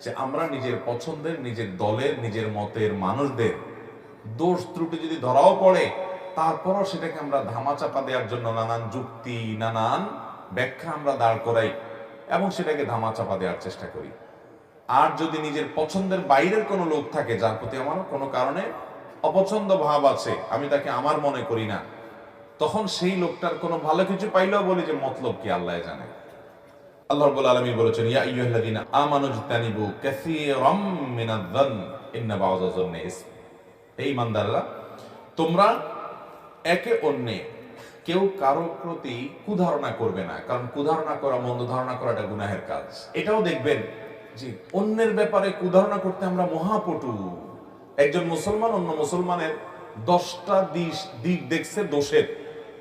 যে আমরা নিজের পছন্দের, নিজের দলের, নিজের মতের মানুষদের দোষ ত্রুটি যদি ধরাও পড়ে, তারপরও সেটাকে আমরা ধামাচাপা দেওয়ার জন্য নানান যুক্তি, নানান ব্যাখ্যা আমরা দাঁড় করাই এবং সেটাকে ধামাচাপা দেওয়ার চেষ্টা করি। আর যদি নিজের পছন্দের বাইরের কোনো লোক থাকে যার প্রতি আমার কোনো কারণে অপছন্দ ভাব আছে, আমি তাকে আমার মনে করি না, তখন সেই লোকটার কোনো ভালো কিছু পাইলেও বলি যে মতলব কি আল্লাহ জানে। আল্লাহ রাব্বুল আলামিন বলেছেন, ইয়া আইয়ুহাল্লাযীনা আমানু ইজতানিবু কাসীরাম মিনায-যন ইন্না বা'যা-যন্নি ইসম। হে ঈমানদাররা, তোমরা একে অন্যে কেউ কারো প্রতি কুধারণা করবে না, কারণ কুধারণা করা, মন্দ ধারণা করাটা গুনাহের কাজ। এটাও দেখবেন যে অন্যের ব্যাপারে কুধারণা করতে আমরা মহাপটু। একজন মুসলমান অন্য মুসলমানের 10টা দিক দেখছে দোষের,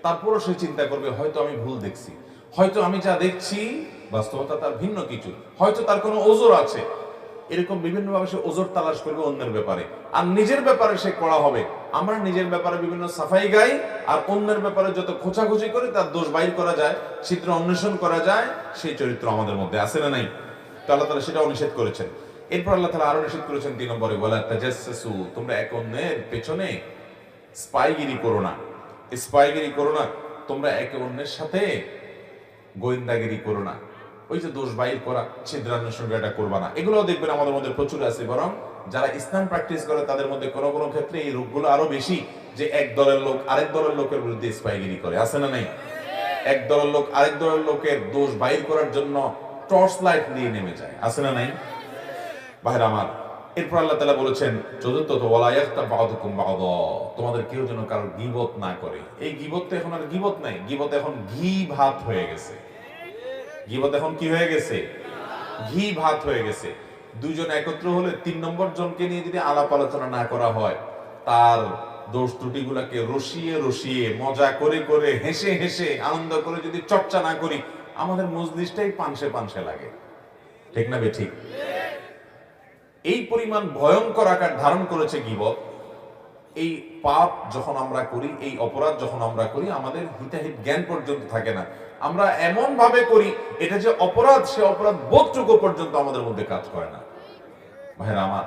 তারপরও সে চিন্তা করবে হয়তো আমি ভুল দেখছি, হয়তো আমি যা দেখছি বাস্তবতা তার ভিন্ন কিছু, হয়তো তার কোনো ওজর আছে। এরকম বিভিন্নভাবে সে ওজর তালাশ করবে অন্যের ব্যাপারে, আর নিজের ব্যাপারে সে কড়া হবে। আমরা নিজের ব্যাপারে বিভিন্ন সাফাই গাই, আর অন্যের ব্যাপারে যত খোঁচাখুচি করে তার দোষ বাইর করা যায়, চিত্র অন্বেষণ করা যায়, সেই চরিত্র আমাদের মধ্যে আছে না নাই? তো আল্লাহ তাআলা সেটাও নিষেধ করেছেন। এরপর আল্লাহ তাআলা আরো নিষেধ করেছেন 3 নম্বরে, ওয়ালা তাজাসসু, তোমরা এক অন্যের পেছনে স্পাইগিরি করো না। স্পাইগিরি করো না, তোমরা একে অন্যের সাথে গোয়েন্দাগিরি করো না। ওই যে দোষ বাইর করা, ছিদ্রান্বেষণ এটা করবা না। এগুলোও দেখবেন আমাদের মধ্যে প্রচুর আছে। বরং যারা ইসলাম প্র্যাকটিস করে তাদের মধ্যে কোনো কোনো ক্ষেত্রে এই রোগগুলো আরো বেশি, যে এক দলের লোক আরেক দলের লোকের বিরুদ্ধে স্পাইগিরি করে, আছে না নাই? এক দলের লোক আরেক দলের লোকের দোষ বাইর করার জন্য টর্চ লাইট দিয়ে নেমে যায়, আছে না নাই? ভাইরা আমার, এরপর আল্লাহ তাআলা বলেছেন চতুর্থত, ওয়ালা ইয়াগতাব বা'দুকুম বা'দা, তোমাদের কেউ যেন কারো গীবত না করে। এই গীবত তো এখন আর গীবত নাই, গীবত এখন ঘি ভাত হয়ে গেছে। গীবত এখন কি হয়ে গেছে? ঘি ভাত হয়ে গেছে। দুইজন একত্র হলে 3 নম্বর জনকে নিয়ে যদি আলাপ আলোচনা না করা হয়, তার দোষ ত্রুটিগুলোকে রসিয়ে রসিয়ে, মজা করে করে, হেসে হেসে, আনন্দ করে যদি চর্চা না করি, আমাদের মজলিসটাই পানসে পানসে লাগে। ঠিক না বেঠিক? এই পরিমাণ ভয়ঙ্কর আকার ধারণ করেছে গীবত। এই পাপ যখন আমরা করি, এই অপরাধ যখন আমরা করি, আমাদের হিতাহিত জ্ঞান পর্যন্ত থাকে না। আমরা এমন ভাবে করি এটা যে অপরাধ, সে অপরাধ বোধটুকু পর্যন্ত আমাদের মধ্যে কাজ করে না। ভাইরা আমার,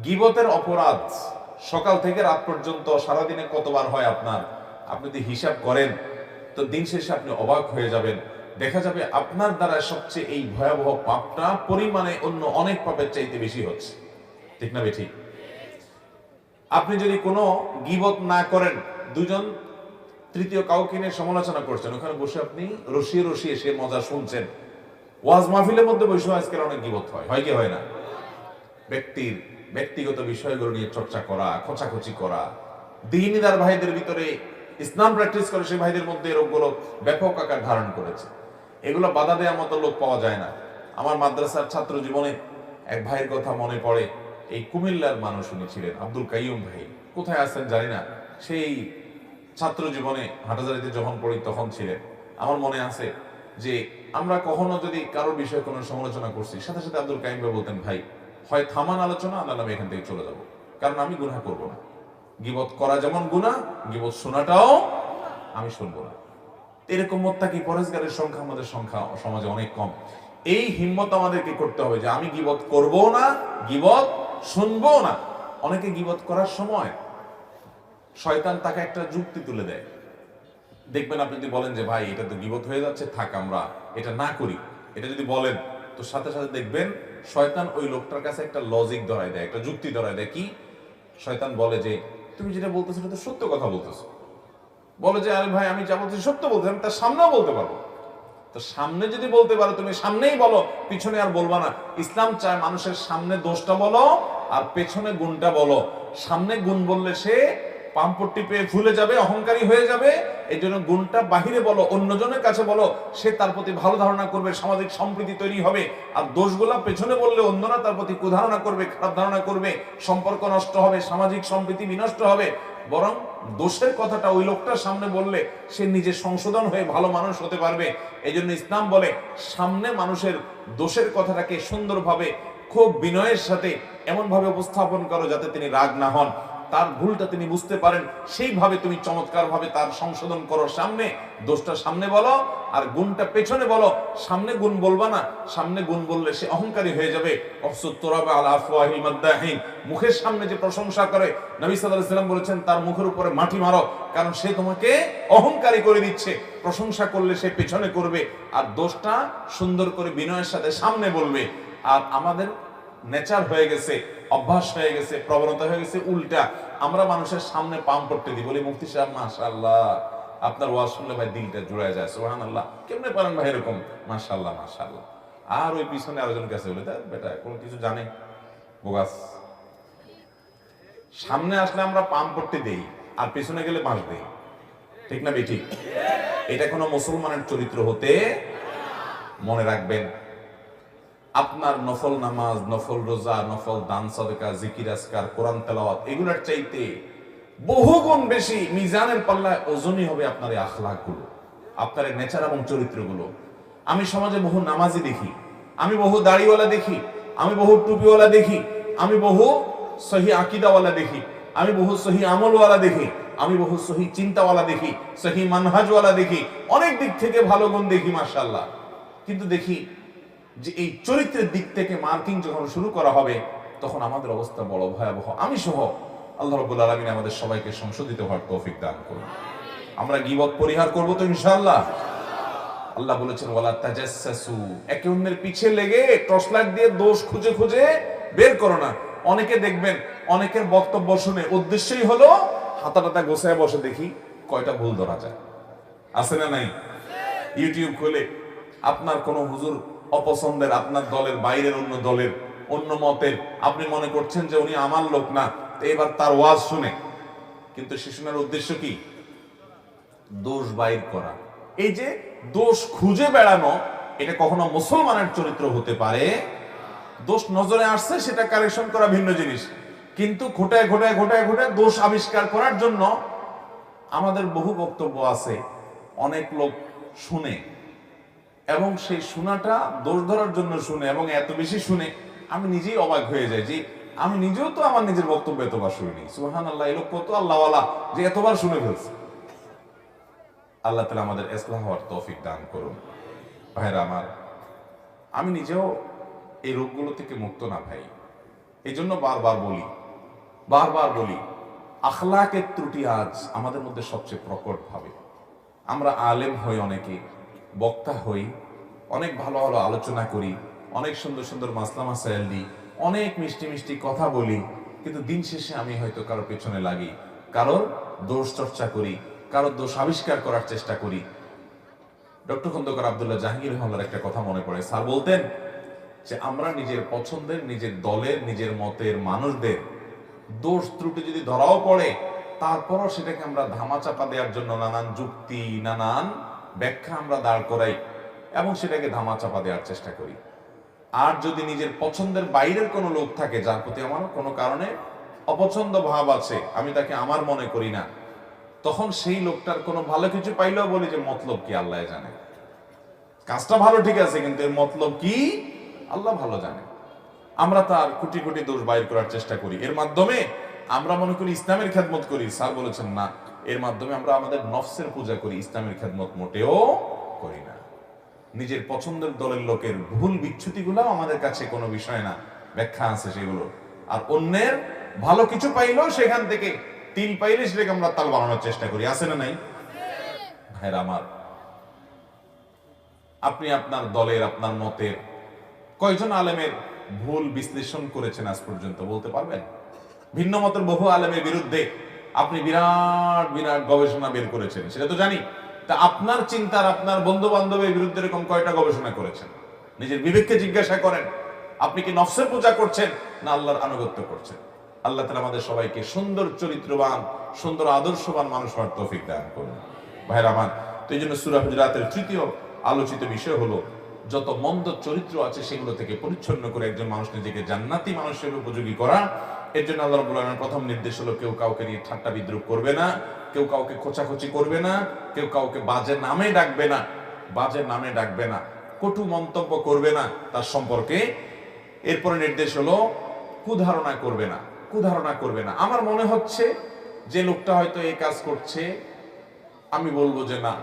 গীবতের অপরাধ সকাল থেকে রাত পর্যন্ত সারাদিনে কতবার হয় আপনার, আপনি যদি হিসাব করেন তো দিন শেষে আপনি অবাক হয়ে যাবেন। দেখা যাবে আপনার দ্বারা সবচেয়ে এই ভয়াবহ পাপটা পরিমাণে অন্য অনেক পাপের চাইতে বেশি হচ্ছে। ঠিক না বেঠিক? আপনি যদি কোনো গীবত না করেন, দুজন তৃতীয় কাউকে নিয়ে সমালোচনা করছেন, ওখানে বসে আপনি রসিয়ে রসিয়ে সে মজা শুনছেন। ওয়াজ মাহফিলের মধ্যে বসে আজকাল অনেক গীবত হয়, হয় কি হয় না? ব্যক্তির ব্যক্তিগত বিষয়গুলো নিয়ে চর্চা করা, খোঁচাখুচি করা, দ্বীনদার ভাইদের ভিতরে ইসলাম প্র্যাকটিস করে সেই ভাইদের মধ্যে রোগগুলো ব্যাপক আকার ধারণ করেছে। এগুলো বাধা দেওয়ার মতো লোক পাওয়া যায় না। আমার মাদ্রাসার ছাত্র জীবনে এক ভাইয়ের কথা মনে পড়ে। এই কুমিল্লার মানুষ উনি ছিলেন, আব্দুল কাইয়ুম ভাই। কোথায় আছেন জানি না, সেই ছাত্র জীবনে হাটাজারিতে যখন পড়ি তখন ছিলেন। আমার মনে আছে যে আমরা কখনো যদি কারোর বিষয়ে কোনো সমালোচনা করছি, সাথে সাথে আব্দুল কাইয়ুম ভাই বলতেন, ভাই হয় থামান আলোচনা, না আমি এখান থেকে চলে যাব, কারণ আমি গুনাহ করব না। গীবত করা যেমন গুনাহ, গীবত শোনাটাও আমি শুনবো না। এরকম মুত্তাকি পরহেজগারের সংখ্যা আমাদের সমাজে অনেক কম। এই হিম্মত আমাদেরকে করতে হবে যে আমি গীবত করব না, গীবত শুনবো না। অনেকে গীবত করার সময় শয়তান তাকে একটা যুক্তি তুলে দেয়। দেখবেন আপনি যদি বলেন যে ভাই এটা তো গীবত হয়ে যাচ্ছে, থাক আমরা এটা না করি, এটা যদি বলেন, তো সাথে সাথে দেখবেন শয়তান ওই লোকটার কাছে একটা লজিক ধরায় দেয়, একটা যুক্তি ধরায় দেয়। কি? শয়তান বলে যে তুমি যেটা বলতেছো এটা তো সত্য কথা বলতেছো। বলে যে আরে ভাই আমি যা বলতেছি সত্য বলতে, আমি তার সামনেও বলতে পারবো। তো সামনে যদি বলতে পারো, তুমি সামনেই বলো, পিছনে আর বলবা না। ইসলাম চায় মানুষের সামনে দোষটা বলো আর পেছনে গুণটা বলো। সামনে গুণ বললে সে পাম্পট্টি পেয়ে ফুলে যাবে, অহংকারী হয়ে যাবে। এই জন্য গুণটা বাহিরে বলো, অন্যজনের কাছে বলো, সে তার প্রতি ভালো ধারণা করবে, সামাজিক সম্প্রীতি তৈরি হবে। আর দোষগুলা পেছনে বললে অন্যরা তার প্রতি কুধারণা করবে, খারাপ ধারণা করবে, সম্পর্ক নষ্ট হবে, সামাজিক সম্প্রীতি বিনষ্ট হবে। বরং দোষের কথাটা ওই লোকটার সামনে বললে সে নিজে সংশোধন হয়ে ভালো মানুষ হতে পারবে। এই জন্য ইসলাম বলে সামনে মানুষের দোষের কথাটাকে সুন্দরভাবে, খুব বিনয়ের সাথে এমন ভাবে উপস্থাপন করো যাতে তিনি রাগ না হন। তার ভুলটা তিনি বুঝতে পারেন, সেইভাবে তুমি চমৎকার ভাবে তার সংশোধন করো। সামনে দোষটা সামনে বলো, আর গুণটা পেছনে বলো। সামনে গুণ বলবা না, সামনে গুণ বললে সে অহংকারী হয়ে যাবে। মুখের সামনে যে প্রশংসা করে, নবী সাল্লাল্লাহু আলাইহি ওয়াসাল্লাম বলেছেন তার মুখের উপরে মাটি মারো, কারণ সে তোমাকে অহংকারী করে দিচ্ছে। প্রশংসা করলে সে পেছনে করবে, আর দোষটা সুন্দর করে বিনয়ের সাথে সামনে বলবে। আর আমাদের নেচার হয়ে গেছে, অভ্যাস হয়ে গেছে, প্রবণতা হয়ে গেছে উল্টা। আমরা মানুষের সামনে পাম পড়তে দিই, বলি মুফতি সাহেব মাশাআল্লাহ, আপনার ওয়াজ শুনলে ভাই দিলটা জুড়ায় যায়, সুবহানাল্লাহ, কেমনে পারেন ভাই এরকম, মাশাআল্লাহ মাশাআল্লাহ। আর ওই পিছনে আরেকজন কাছে বলে, তা বেটা কোন কিছু জানে বোগাস। সামনে আসলে আমরা পাম পড়তে দেই, আর পিছনে গেলে বাঁশ দেই, ঠিক না বেঠিক? এটা কোনো মুসলমানের চরিত্র হতে, মনে রাখবেন। আপনার নফল নামাজ, নফল রোজা, নফল দান সাদকা, জিকির আজকার, কোরআন তেলাওয়াত, এগুলোর চাইতে বহুগুণ বেশি মিজানের পাল্লায় ওজনই হবে আপনার এই আখলাকগুলো, আপনার এই নেচার এবং চরিত্রগুলো। আমি সমাজে বহু নামাজি দেখি, আমি বহু দাড়িওয়ালা দেখি, আমি বহু টুপিওয়ালা দেখি, আমি বহু সহি আকীদাওয়ালা দেখি, আমি বহু সহি আমলওয়ালা দেখি, আমি বহু সহি চিন্তাওয়ালা দেখি, সহি মানহাজওয়ালা দেখি, অনেক দিক থেকে ভালো গুণ দেখি মাশাআল্লাহ। কিন্তু দেখি যে এই চরিত্রের দিক থেকে মার্কিং যখন শুরু করা হবে, তখন আমাদের অবস্থা বড় ভয়াবহ। আমি সহ আল্লাহ রাব্বুল আলামিন আমাদের সবাইকে সংশোধিত হওয়ার তৌফিক দান করুন। আমরা গীবত পরিহার করব তো ইনশাআল্লাহ। আল্লাহ বলেছেন ওয়ালা তাজাসসু, একে অন্যের পিছে লেগে টর্চ লাইট দিয়ে দোষ খুঁজে খুঁজে বের করো না। অনেকে দেখবেন অনেকের বক্তব্য শুনে উদ্দেশ্যই হলো হাতাটাতা গোছায় বসে দেখি কয়টা ভুল ধরা যায়, আছে না নাই? ইউটিউব খুলে আপনার কোন হুজুর অপছন্দের, আপনার দলের বাইরের, অন্য দলের, অন্য মতের, আপনি মনে করছেন যে উনি আমার লোক না, তো এবার তার ওয়াজ শুনে, কিন্তু সে শোনার উদ্দেশ্য কি? দোষ বাইর করা। এই যে দোষ খুঁজে বেড়ানো, এটা কখনো মুসলমানের চরিত্র হতে পারে? দোষ নজরে আসছে সেটা কারেকশন করা ভিন্ন জিনিস, কিন্তু ঘোটায় ঘোটায় ঘোটায় ঘোটায় দোষ আবিষ্কার করার জন্য আমাদের বহু বক্তব্য আছে, অনেক লোক শুনে, এবং সেই শোনাটা দোষ ধরার জন্য শুনে, এবং এত বেশি শুনে আমি নিজেই অবাক হয়ে যাই যে আমি নিজেও তো আমার নিজের বক্তব্য এতবার শুনিনি। সুবহানাল্লাহ, এই লোক কত আল্লাহওয়ালা যে এতবার শুনে ফেলছে। আল্লাহ তাআলা আমাদের ইসলাহ হওয়ার তৌফিক দান করুন। ভাইরা আমার, আমি নিজেও এই রোগগুলো থেকে মুক্ত না ভাই, এই জন্য বারবার বলি আখলাকের ত্রুটি আজ আমাদের মধ্যে সবচেয়ে প্রকট ভাবে। আমরা আলেম হই, অনেকে বক্তা হই, অনেক ভালো ভালো আলোচনা করি, অনেক সুন্দর সুন্দর মাসলা মাসাইল দিই, অনেক মিষ্টি মিষ্টি কথা বলি, কিন্তু দিন শেষে আমি হয়তো কারোর পেছনে লাগি, কারোর দোষ চর্চা করি, কারোর দোষ আবিষ্কার করার চেষ্টা করি। ডক্টর খন্দকার আব্দুল্লাহ জাহাঙ্গীর রহমানের একটা কথা মনে পড়ে। স্যার বলতেন যে আমরা নিজের পছন্দের, নিজের দলের, নিজের মতের মানুষদের দোষ ত্রুটি যদি ধরাও পড়ে, তারপরও সেটাকে আমরা ধামাচাপা দেওয়ার জন্য নানান যুক্তি, নানান ব্যাখ্যা আমরা দাঁড় করাই এবং সেটাকে ধামাচাপা দেওয়ার চেষ্টা করি। আর যদি নিজের পছন্দের বাইরের কোনো লোক থাকে, যার প্রতি আমার কোনো কারণে অপছন্দ ভাব আছে, আমি তাকে আমার মনে করি না, তখন সেই লোকটার কোনো ভালো কিছু পাইলেও বলি যে মতলব কি আল্লাহ জানে, কাজটা ভালো ঠিক আছে, কিন্তু এর মতলব কি আল্লাহ ভালো জানে। আমরা তার কোটি কোটি দোষ বাইর করার চেষ্টা করি, এর মাধ্যমে আমরা মনে করি ইসলামের খেদমত করি। স্যার বলেছেন না, এর মাধ্যমে আমরা আমাদের নফসের পূজা করি, ইসলামের খেদমত মোটেও করি না। নিজের পছন্দের দলের লোকের ভুল বিচ্যুতিগুলো আমাদের কাছে কোনো বিষয় না, ব্যাখ্যা আছে সেগুলো। আর অন্যের ভালো কিছু পাইলেও সেখান থেকে তিল পাইলে সেটাকে আমরা তাল বানানোর চেষ্টা করি, আছে না নাই? ভাইরা আমার, আপনি আপনার দলের, আপনার মতের কয়জন আলেমের ভুল বিশ্লেষণ করেছেন আজ পর্যন্ত বলতে পারবেন? ভিন্ন মতের বহু আলেমের বিরুদ্ধে আপনি বিরাট বিরাট গবেষণা বের করেছেন, সেটা তো জানি। তা আপনার চিন্তার, আপনার বন্ধু বান্ধবের বিরুদ্ধে এরকম কয়টা গবেষণা করেছেন? নিজের বিবেককে জিজ্ঞাসা করেন, আপনি কি নফসের পূজা করছেন না আল্লাহর আনুগত্য করছেন? আল্লাহ তাআলা আমাদের সবাইকে সুন্দর চরিত্রবান, সুন্দর আদর্শবান মানুষ হওয়ার তৌফিক দান করুন। ভাইরা আমার, তো এই জন্য সূরা হুজুরাতের তৃতীয় আলোচিত বিষয় হলো যত মন্দ চরিত্র আছে সেগুলো থেকে পরিচ্ছন্ন করে একজন মানুষ নিজেকে জান্নাতি মানুষের উপযোগী করা। এর জন্য আল্লাহ রাব্বুল আলামিনের প্রথম নির্দেশ হলো কেউ কাউকে নিয়ে ঠাট্টা বিদ্রুপ করবে না, কেউ কাউকে খোঁচাখুচি করবে না, কেউ কাউকে বাজে নামে ডাকবে না, বাজে নামে ডাকবে না, কটু মন্তব্য করবে না তার সম্পর্কে। এরপরে নির্দেশ হলো কুধারণা করবে না, কুধারণা করবে না। আমার মনে হচ্ছে যে লোকটা হয়তো এই কাজ করছে, আমি বলবো যে না,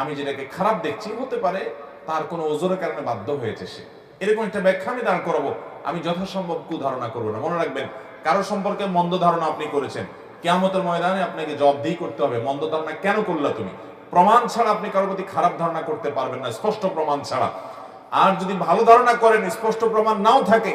আমি যেটাকে খারাপ দেখছি, হতে পারে তার কোনো ওজোরের কারণে বাধ্য হয়েছে সে, এরকম একটা ব্যাখ্যা আমি দাঁড় করাবো। আমি যথাসম্ভব কুধারণা করবো না। মনে রাখবেন, কারো সম্পর্কে মন্দ ধারণা আপনি করেছেন, কিয়ামতের ময়দানে আপনাকে জবাবদিহি করতে হবে, মন্দ ধারণা কেন করলা তুমি। প্রমাণ ছাড়া আপনি কারোর প্রতি খারাপ ধারণা করতে পারবেন না, স্পষ্ট প্রমাণ ছাড়া। আর যদি ভালো ধারণা করেন, স্পষ্ট প্রমাণ নাও থাকে,